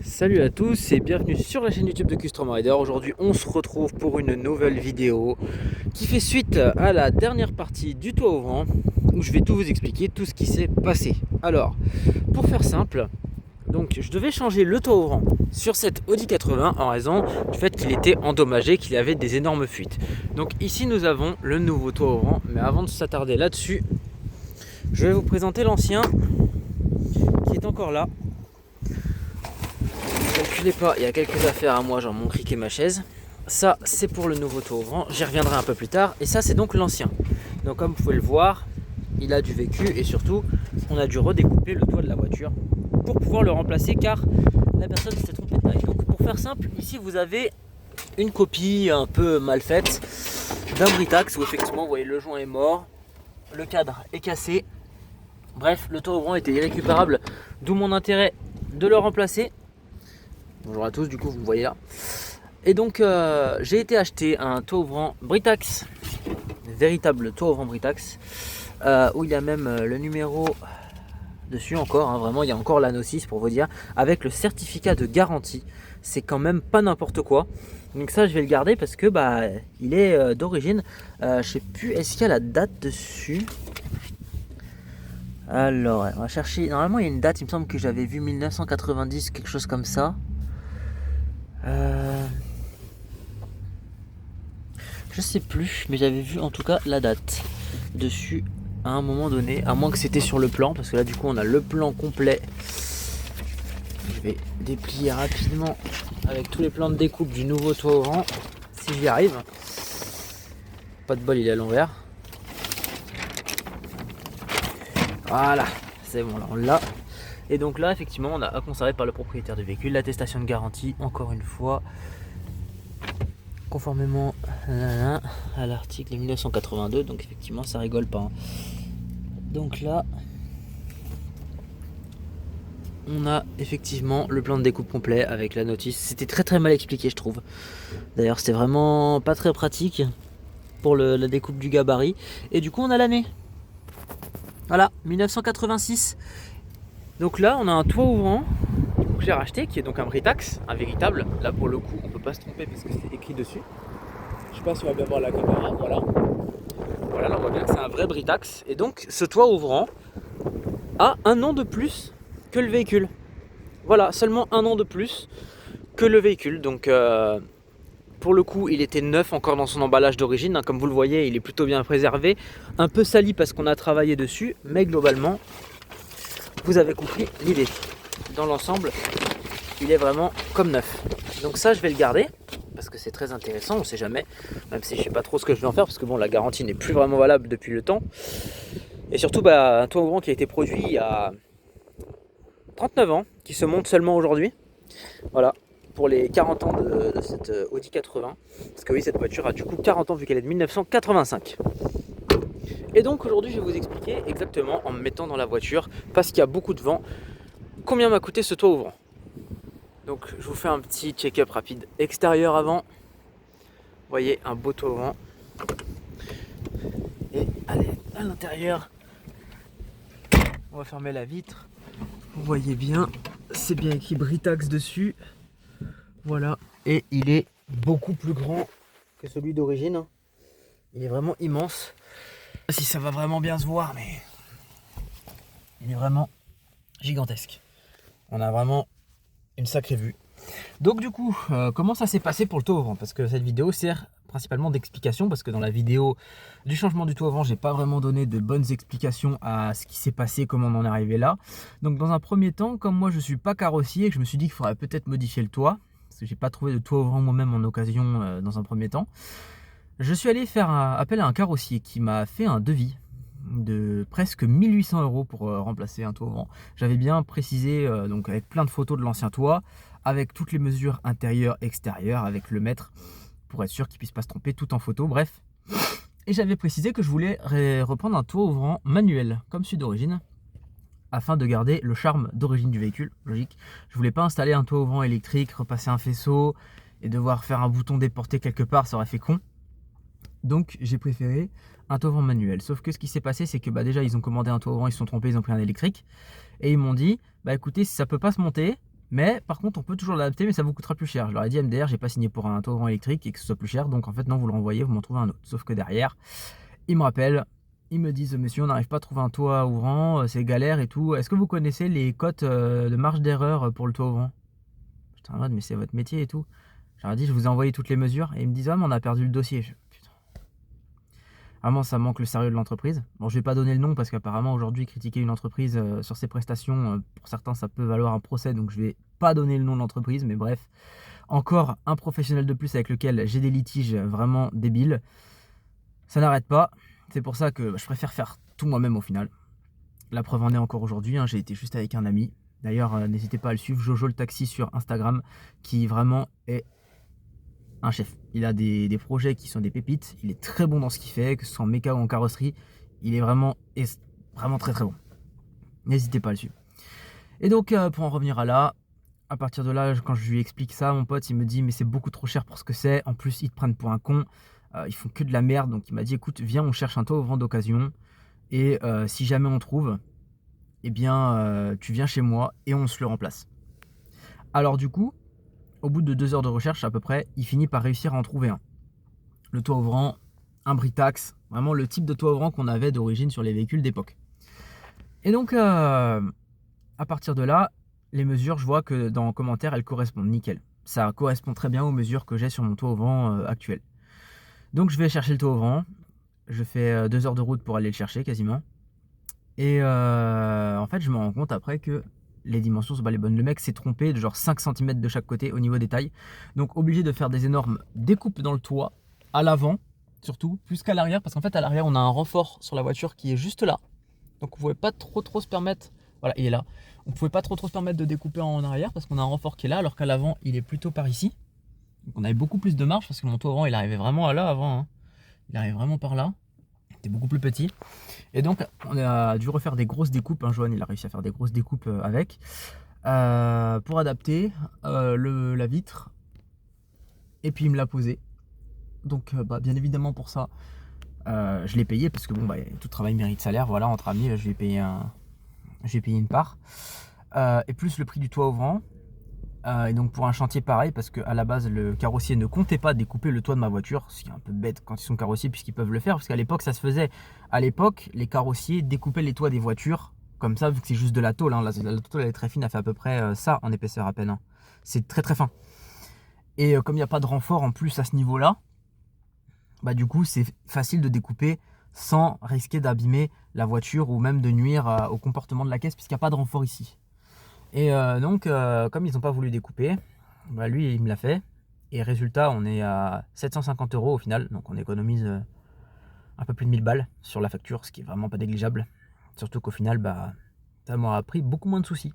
Salut à tous et bienvenue sur la chaîne YouTube de Custom Rider. Aujourd'hui on se retrouve pour une nouvelle vidéo qui fait suite à la dernière partie du toit ouvrant où je vais tout vous expliquer, tout ce qui s'est passé. Alors, pour faire simple, donc je devais changer le toit ouvrant sur cette Audi 80 en raison du fait qu'il était endommagé, qu'il avait des énormes fuites. Donc ici nous avons le nouveau toit ouvrant, mais avant de s'attarder là-dessus, je vais vous présenter l'ancien qui est encore là. Calculez pas, il y a quelques affaires à moi, genre mon cric et ma chaise. Ça, c'est pour le nouveau toit ouvrant, j'y reviendrai un peu plus tard. Et ça, c'est donc l'ancien. Donc comme vous pouvez le voir, il a du vécu et surtout, on a dû redécouper le toit de la voiture pour pouvoir le remplacer car la personne s'est trompée de taille. Donc pour faire simple, ici vous avez une copie un peu mal faite d'un Britax où effectivement, vous voyez, le joint est mort, le cadre est cassé. Bref, le toit ouvrant était irrécupérable, d'où mon intérêt de le remplacer. Bonjour à tous, du coup vous me voyez là. Et donc j'ai été acheter un toit ouvrant Britax, véritable toit ouvrant Britax, où il y a même le numéro dessus encore, hein, vraiment il y a encore l'anneau 6 pour vous dire, avec le certificat de garantie. C'est quand même pas n'importe quoi. Donc ça je vais le garder parce que il est d'origine. Je sais plus, est-ce qu'il y a la date dessus? Alors on va chercher, normalement il y a une date, il me semble que j'avais vu 1990, quelque chose comme ça. Je sais plus, mais j'avais vu en tout cas la date dessus à un moment donné, à moins que c'était sur le plan, parce que là du coup on a le plan complet. Je vais déplier rapidement avec tous les plans de découpe du nouveau toit ouvrant, si j'y arrive. Pas de bol, il est à l'envers. Voilà, c'est bon, là on l'a. Et donc là effectivement on a conservé par le propriétaire du véhicule l'attestation de garantie, encore une fois, conformément à l'article 1982, donc effectivement ça rigole pas, hein. Donc là on a effectivement le plan de découpe complet avec la notice. C'était très mal expliqué, je trouve. D'ailleurs c'était vraiment pas très pratique pour la découpe du gabarit. Et du coup on a l'année, voilà, 1986. Donc là on a un toit ouvrant que j'ai racheté, qui est donc un Britax, un véritable. Là pour le coup on peut pas se tromper parce que c'est écrit dessus. Je sais pas si on va bien voir la caméra, voilà. Voilà, là on voit bien que c'est un vrai Britax. Et donc ce toit ouvrant a un an de plus que le véhicule. Voilà, seulement un an de plus que le véhicule. Donc pour le coup il était neuf encore dans son emballage d'origine, hein. Comme vous le voyez, il est plutôt bien préservé. Un peu sali parce qu'on a travaillé dessus, mais globalement vous avez compris l'idée. Dans l'ensemble il est vraiment comme neuf. Donc ça je vais le garder parce que c'est très intéressant, on sait jamais, même si je sais pas trop ce que je vais en faire parce que bon, la garantie n'est plus vraiment valable depuis le temps. Et surtout un toit ouvrant qui a été produit il y a 39 ans, qui se monte seulement aujourd'hui. Voilà, pour les 40 ans de cette Audi 80. Parce que oui, cette voiture a du coup 40 ans vu qu'elle est de 1985. Et donc aujourd'hui je vais vous expliquer exactement, en me mettant dans la voiture, parce qu'il y a beaucoup de vent, combien m'a coûté ce toit ouvrant. Donc je vous fais un petit check-up rapide extérieur avant. Vous voyez, un beau toit ouvrant. Et allez, à l'intérieur, on va fermer la vitre. Vous voyez bien, c'est bien écrit Britax dessus. Voilà, et il est beaucoup plus grand que celui d'origine. Il est vraiment immense. Si ça va vraiment bien se voir, mais il est vraiment gigantesque. On a vraiment une sacrée vue. Donc du coup, comment ça s'est passé pour le toit ouvrant? Parce que cette vidéo sert principalement d'explication, parce que dans la vidéo du changement du toit ouvrant, j'ai pas vraiment donné de bonnes explications à ce qui s'est passé, comment on en est arrivé là. Donc dans un premier temps, comme moi je suis pas carrossier, je me suis dit qu'il faudrait peut-être modifier le toit, parce que j'ai pas trouvé de toit ouvrant moi-même en occasion dans un premier temps. Je suis allé faire appel à un carrossier qui m'a fait un devis de presque 1800 € pour remplacer un toit ouvrant. J'avais bien précisé, donc avec plein de photos de l'ancien toit, avec toutes les mesures intérieures, extérieures, avec le mètre, pour être sûr qu'il puisse pas se tromper, tout en photo, bref. Et j'avais précisé que je voulais reprendre un toit ouvrant manuel, comme celui d'origine, afin de garder le charme d'origine du véhicule, logique. Je voulais pas installer un toit ouvrant électrique, repasser un faisceau, et devoir faire un bouton déporté quelque part, ça aurait fait con. Donc j'ai préféré un toit ouvrant manuel. Sauf que ce qui s'est passé, c'est que déjà ils ont commandé un toit ouvrant, ils se sont trompés, ils ont pris un électrique. Et ils m'ont dit, écoutez, si ça peut pas se monter, Mais par contre, on peut toujours l'adapter, mais ça vous coûtera plus cher. Je leur ai dit, MDR, j'ai pas signé pour un toit ouvrant électrique et que ce soit plus cher. Donc en fait, non, vous le renvoyez, vous m'en trouvez un autre. Sauf que derrière, ils me rappellent, ils me disent, monsieur, on n'arrive pas à trouver un toit ouvrant, c'est galère et tout. Est-ce que vous connaissez les cotes de marge d'erreur pour le toit ouvrant? Putain, en mode, mais c'est votre métier et tout. Je leur ai dit, je vous ai envoyé toutes les mesures. Et ils me disent, ah, mais on a perdu le dossier. Putain. Vraiment, ça manque le sérieux de l'entreprise. Bon, je vais pas donner le nom parce qu'apparemment, aujourd'hui, critiquer une entreprise sur ses prestations, pour certains, ça peut valoir un procès. Donc, je vais pas donner le nom de l'entreprise. Mais bref, encore un professionnel de plus avec lequel j'ai des litiges vraiment débiles. Ça n'arrête pas. C'est pour ça que je préfère faire tout moi-même au final. La preuve en est encore aujourd'hui. J'ai été juste avec un ami. D'ailleurs, n'hésitez pas à le suivre, Jojo le taxi sur Instagram, qui vraiment est un chef. Il a des projets qui sont des pépites. Il est très bon dans ce qu'il fait, que ce soit en méca ou en carrosserie. Il est vraiment très très bon. N'hésitez pas à le suivre. Et donc, pour en revenir à partir de là, quand je lui explique ça, mon pote, il me dit, mais c'est beaucoup trop cher pour ce que c'est. En plus, ils te prennent pour un con. Ils font que de la merde. Donc, il m'a dit, écoute, viens, on cherche un toit ouvrant d'occasion. Et si jamais on trouve, eh bien, tu viens chez moi et on se le remplace. Alors du coup, au bout de 2 heures de recherche à peu près, il finit par réussir à en trouver un. Le toit ouvrant, un Britax, vraiment le type de toit ouvrant qu'on avait d'origine sur les véhicules d'époque. Et donc, à partir de là, les mesures, je vois que dans les commentaires, elles correspondent nickel. Ça correspond très bien aux mesures que j'ai sur mon toit ouvrant actuel. Donc je vais chercher le toit ouvrant. Je fais 2 heures de route pour aller le chercher quasiment. Et en fait, je me rends compte après que les dimensions sont pas les bonnes. Le mec s'est trompé de genre 5 cm de chaque côté au niveau des tailles. Donc obligé de faire des énormes découpes dans le toit, à l'avant surtout, plus qu'à l'arrière. Parce qu'en fait, à l'arrière, on a un renfort sur la voiture qui est juste là. Donc on pouvait pas trop se permettre, voilà, il est là. On pouvait pas trop se permettre de découper en arrière parce qu'on a un renfort qui est là, alors qu'à l'avant, il est plutôt par ici. Donc on avait beaucoup plus de marge parce que mon toit avant, il arrivait vraiment à là avant. Il arrive vraiment par là. C'était beaucoup plus petit. Et donc, on a dû refaire des grosses découpes. Johan, il a réussi à faire des grosses découpes avec. Pour adapter la vitre. Et puis, il me l'a posé. Donc, bien évidemment, pour ça, je l'ai payé. Parce que, bon, tout travail mérite salaire. Voilà, entre amis, je vais payer une part. Et plus le prix du toit ouvrant. Et donc pour un chantier pareil, parce qu'à la base le carrossier ne comptait pas découper le toit de ma voiture, ce qui est un peu bête quand ils sont carrossiers puisqu'ils peuvent le faire, parce qu'à l'époque ça se faisait. À l'époque, les carrossiers découpaient les toits des voitures comme ça, vu que c'est juste de la tôle. La tôle elle est très fine, elle fait à peu près ça en épaisseur à peine. C'est très très fin. Et comme il n'y a pas de renfort en plus à ce niveau-là, du coup c'est facile de découper sans risquer d'abîmer la voiture ou même de nuire au comportement de la caisse, puisqu'il n'y a pas de renfort ici. Et donc, comme ils n'ont pas voulu découper, lui, il me l'a fait. Et résultat, on est à 750 € au final. Donc, on économise un peu plus de 1000 balles sur la facture, ce qui est vraiment pas négligeable. Surtout qu'au final, ça m'aura pris beaucoup moins de soucis.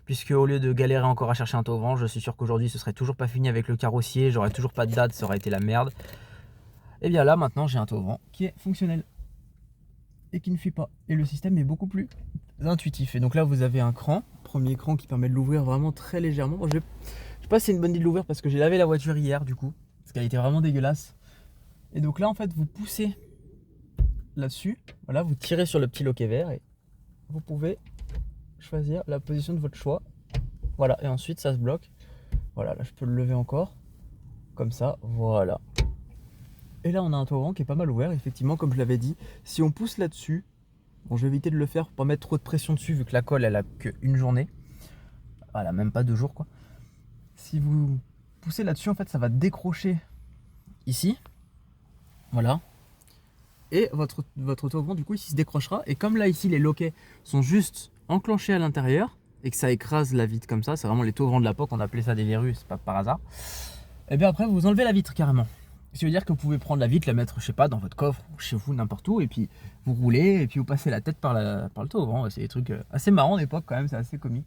Puisque au lieu de galérer encore à chercher un toit ouvrant, je suis sûr qu'aujourd'hui, ce serait toujours pas fini avec le carrossier. J'aurais toujours pas de date, ça aurait été la merde. Et bien là, maintenant, j'ai un toit ouvrant qui est fonctionnel et qui ne fuit pas. Et le système est beaucoup plus intuitif. Et donc là, vous avez un cran, premier cran qui permet de l'ouvrir vraiment très légèrement. Bon, je sais pas si c'est une bonne idée de l'ouvrir parce que j'ai lavé la voiture hier du coup, parce qu'elle était vraiment dégueulasse. Et donc là, en fait, vous poussez là-dessus, voilà, vous tirez sur le petit loquet vert et vous pouvez choisir la position de votre choix. Voilà, et ensuite ça se bloque. Voilà, là je peux le lever encore, comme ça, voilà. Et là on a un toit ouvrant qui est pas mal ouvert, effectivement, comme je l'avais dit. Si on pousse là-dessus, bon, je vais éviter de le faire pour pas mettre trop de pression dessus vu que la colle elle a qu'une journée. Voilà, même pas 2 jours quoi. Si vous poussez là-dessus, en fait ça va décrocher ici. Voilà. Et votre toit ouvrant du coup ici se décrochera. Et comme là ici les loquets sont juste enclenchés à l'intérieur et que ça écrase la vitre comme ça, c'est vraiment les toits ouvrants de la POC, on appelait ça des verrues, c'est pas par hasard. Et bien après vous enlevez la vitre carrément. Ce qui veut dire que vous pouvez prendre la vitre, la mettre, je sais pas, dans votre coffre, chez vous, n'importe où, et puis vous roulez, et puis vous passez la tête par le toit ouvrant. C'est des trucs assez marrants d'époque quand même, c'est assez comique.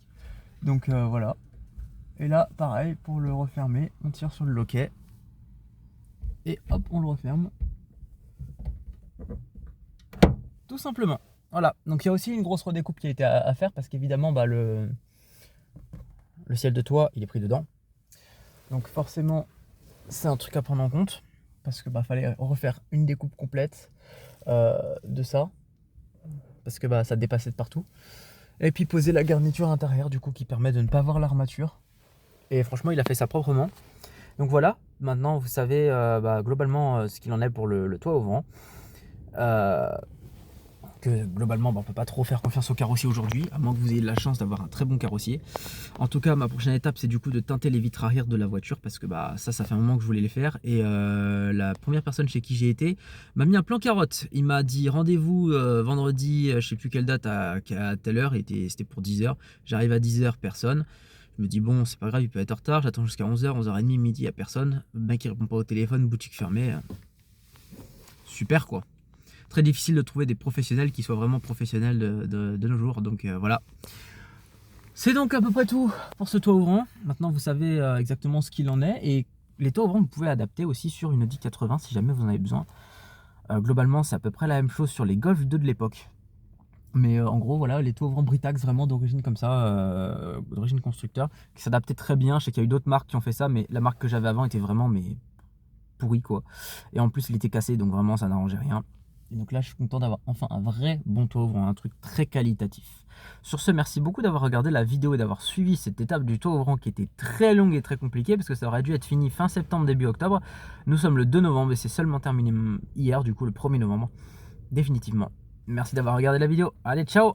Donc voilà. Et là, pareil, pour le refermer, on tire sur le loquet, et hop, on le referme. Tout simplement. Voilà, donc il y a aussi une grosse redécoupe qui a été à faire, parce qu'évidemment, le ciel de toit, il est pris dedans. Donc forcément, c'est un truc à prendre en compte. Parce que fallait refaire une découpe complète de ça, parce que ça dépassait de partout. Et puis poser la garniture intérieure du coup qui permet de ne pas voir l'armature. Et franchement il a fait ça proprement. Donc voilà, maintenant vous savez globalement ce qu'il en est pour le toit ouvrant. Que globalement on peut pas trop faire confiance au carrossier aujourd'hui, à moins que vous ayez de la chance d'avoir un très bon carrossier. En tout cas ma prochaine étape c'est du coup de teinter les vitres arrière de la voiture, parce que ça fait un moment que je voulais les faire. Et la première personne chez qui j'ai été m'a mis un plan carotte. Il m'a dit rendez-vous vendredi, je sais plus quelle date, à telle heure, c'était pour 10h. J'arrive à 10h, personne. Je me dis bon c'est pas grave, il peut être en retard, j'attends jusqu'à 11h, 11h30, midi, il n'y a personne. Le mec il répond pas au téléphone, boutique fermée. Super quoi. Très difficile de trouver des professionnels qui soient vraiment professionnels de nos jours. Donc voilà. C'est donc à peu près tout pour ce toit ouvrant. Maintenant vous savez exactement ce qu'il en est. Et les toits ouvrants vous pouvez adapter aussi sur une Audi 80 si jamais vous en avez besoin. Globalement c'est à peu près la même chose sur les Golf 2 de l'époque. Mais en gros voilà, les toits ouvrants Britax vraiment d'origine comme ça, d'origine constructeur, qui s'adaptaient très bien. Je sais qu'il y a eu d'autres marques qui ont fait ça, mais la marque que j'avais avant était vraiment pourrie quoi. Et en plus il était cassé, donc vraiment ça n'arrangeait rien. Et donc là, je suis content d'avoir enfin un vrai bon toit ouvrant, un truc très qualitatif. Sur ce, merci beaucoup d'avoir regardé la vidéo et d'avoir suivi cette étape du toit ouvrant qui était très longue et très compliquée, parce que ça aurait dû être fini fin septembre, début octobre. Nous sommes le 2 novembre et c'est seulement terminé hier, du coup le 1er novembre, définitivement. Merci d'avoir regardé la vidéo. Allez, ciao!